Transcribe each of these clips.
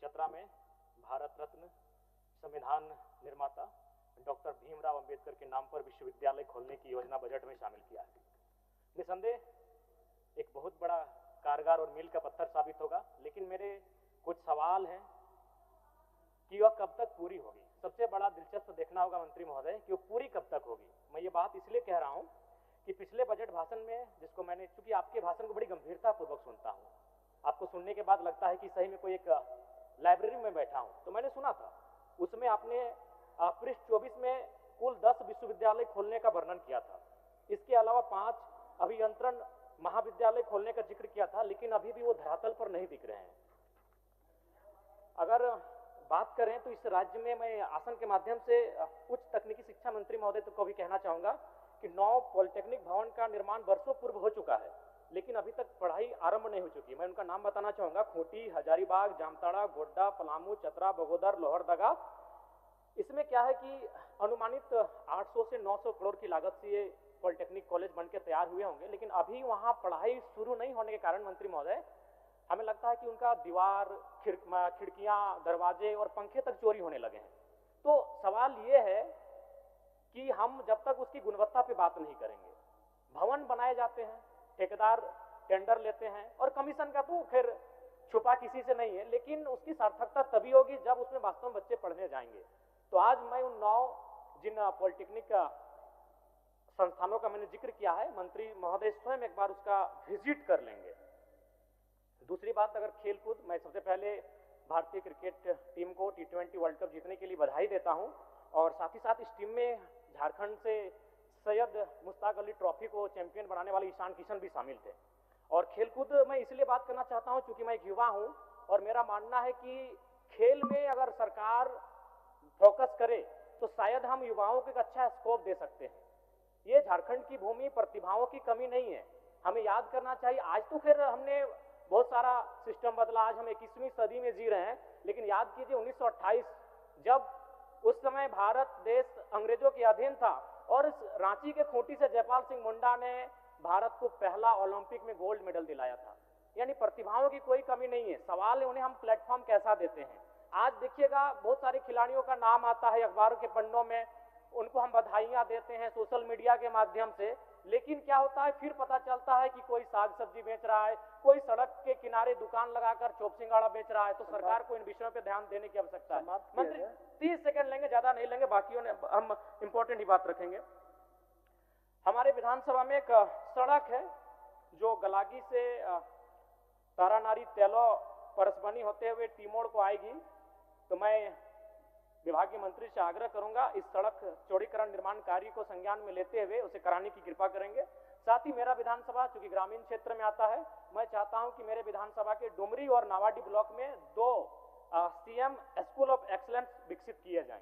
चतरा में भारत रत्न संविधान निर्माता डॉक्टर भीमराव अंबेडकर के नाम पर विश्वविद्यालय खोलने की योजना बजट में शामिल किया है। निसंदेह एक बहुत बड़ा कारगर और मील का पत्थर साबित होगा, लेकिन मेरे कुछ सवाल हैं कि वह कब तक पूरी होगी। सबसे बड़ा दिलचस्प देखना होगा मंत्री महोदय कि वो पूरी कब तक होगी। मैं ये बात इसलिए कह रहा हूँ कि पिछले बजट भाषण में, जिसको मैंने, चूंकि आपके भाषण को बड़ी गंभीरतापूर्वक सुनता हूँ, आपको सुनने के बाद लगता है कि सही में कोई एक लाइब्रेरी में बैठा हूँ, तो मैंने सुना था उसमें आपने पृष्ठ 24 में कुल 10 विश्वविद्यालय खोलने का वर्णन किया था। इसके अलावा 5 अभियंत्रण महाविद्यालय खोलने का जिक्र किया था, लेकिन अभी भी वो धरातल पर नहीं दिख रहे हैं। अगर बात करें तो इस राज्य में मैं आसन के माध्यम से उच्च तकनीकी शिक्षा मंत्री महोदय को भी कहना चाहूंगा कि 9 पॉलिटेक्निक भवन का निर्माण वर्षों पूर्व हो चुका है, लेकिन अभी तक पढ़ाई आरंभ नहीं हो चुकी। मैं उनका नाम बताना चाहूंगा: खूंटी, हजारीबाग, जामताड़ा, गोड्डा, पलामू, चतरा, बगोदर, लोहरदगा। इसमें क्या है कि अनुमानित 800 से 900 करोड़ की लागत से ये पॉलिटेक्निक कॉलेज बनकर तैयार हुए होंगे, लेकिन अभी वहां पढ़ाई शुरू नहीं होने के कारण मंत्री महोदय हमें लगता है कि उनका दीवार, खिड़कियां, दरवाजे और पंखे तक चोरी होने लगे हैं। तो सवाल ये है कि हम जब तक उसकी गुणवत्ता पे बात नहीं करेंगे, भवन बनाए जाते हैं, ठेकेदार टेंडर लेते हैं, और कमीशन का तो खैर छुपा किसी से नहीं है, लेकिन उसकी सार्थकता तभी होगी जब उसमें वास्तव में बच्चे पढ़ने जाएंगे। तो आज मैं उन 9 जिन पॉलिटेक्निक संस्थानों का मैंने जिक्र किया है, मंत्री महोदय स्वयं एक बार उसका विजिट कर लेंगे। दूसरी बात, अगर खेलकूद, मैं सबसे पहले भारतीय क्रिकेट टीम को T20 वर्ल्ड कप जीतने के लिए बधाई देता हूं, और साथ ही साथ इस टीम में झारखंड से सैयद मुश्ताक अली ट्रॉफी को चैंपियन बनाने वाले ईशान किशन भी शामिल थे। और खेलकूद मैं इसलिए बात करना चाहता हूं क्योंकि मैं एक युवा हूं, और मेरा मानना है कि खेल में अगर सरकार फोकस करे तो शायद हम युवाओं को एक अच्छा स्कोप दे सकते हैं। ये झारखंड की भूमि प्रतिभाओं की कमी नहीं है, हमें याद करना चाहिए। आज तो फिर हमने बहुत सारा सिस्टम बदला, आज हम 21वीं सदी में जी रहे हैं, लेकिन याद कीजिए 1928, जब उस समय भारत देश अंग्रेजों के अधीन था, और इस रांची के खूंटी से जयपाल सिंह मुंडा ने भारत को पहला ओलंपिक में गोल्ड मेडल दिलाया था। यानी प्रतिभाओं की कोई कमी नहीं है, सवाल है उन्हें हम प्लेटफॉर्म कैसा देते हैं। आज देखिएगा बहुत सारे खिलाड़ियों का नाम आता है अखबारों के पन्नों में, उनको हम बधाइयां देते हैं सोशल मीडिया के माध्यम से, लेकिन क्या होता है, फिर पता चलता है कि कोई साग सब्जी बेच रहा है, कोई सड़क के किनारे दुकान लगाकर चौप सिंगाड़ा बेच रहा है। तो सरकार को इन विषयों पे ध्यान देने की आवश्यकता है। मंत्री 30 सेकंड लेंगे, ज्यादा नहीं लेंगे, बाकियों ने हम इंपॉर्टेंट ही बात रखेंगे। हमारे विधानसभा में एक सड़क है जो गलागी से तारानारी तेलो परसबनी होते हुए टीमोड़ को आएगी। तो मैं विभागीय मंत्री से आग्रह करूंगा, इस सड़क चौड़ीकरण निर्माण कार्य को संज्ञान में लेते हुए उसे कराने की कृपा करेंगे। साथ ही मेरा विधानसभा चूंकि ग्रामीण क्षेत्र में आता है, मैं चाहता हूं कि मेरे विधानसभा के डुमरी और नावाडी ब्लॉक में 2 CM स्कूल ऑफ एक्सीलेंस विकसित किए जाएं।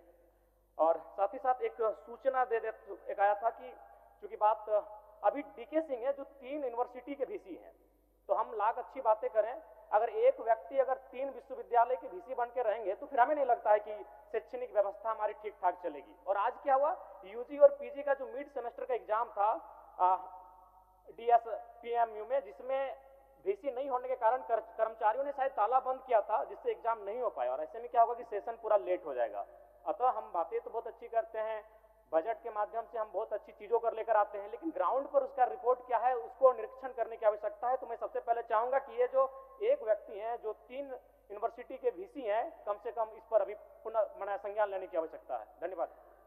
और साथ ही साथ एक सूचना एक आया था कि चूंकि बात अभी DK सिंह है जो 3 यूनिवर्सिटी के VC हैं, तो हम लाख अच्छी बातें करें, अगर एक व्यक्ति अगर 3 विश्वविद्यालय के VC बन के रहेंगे तो फिर हमें नहीं लगता है कि शैक्षणिक व्यवस्था हमारी ठीक ठाक चलेगी। और आज क्या हुआ, UG और PG का जो मिड सेमेस्टर का एग्जाम था DSPMU में, जिसमें VC नहीं होने के कारण कर्मचारियों ने शायद ताला बंद किया था, जिससे एग्जाम नहीं हो पाया, और ऐसे में क्या होगा कि सेशन पूरा लेट हो जाएगा। अतः हम बातें तो बहुत अच्छी करते हैं, बजट के माध्यम से हम बहुत अच्छी चीजों कर लेकर आते हैं, लेकिन ग्राउंड पर उसका रिपोर्ट क्या है उसको निरीक्षण करने की आवश्यकता है। तो मैं सबसे पहले चाहूंगा कि ये जो एक व्यक्ति हैं जो 3 यूनिवर्सिटी के VC हैं, कम से कम इस पर अभी पुनः संज्ञान लेने की आवश्यकता है। धन्यवाद।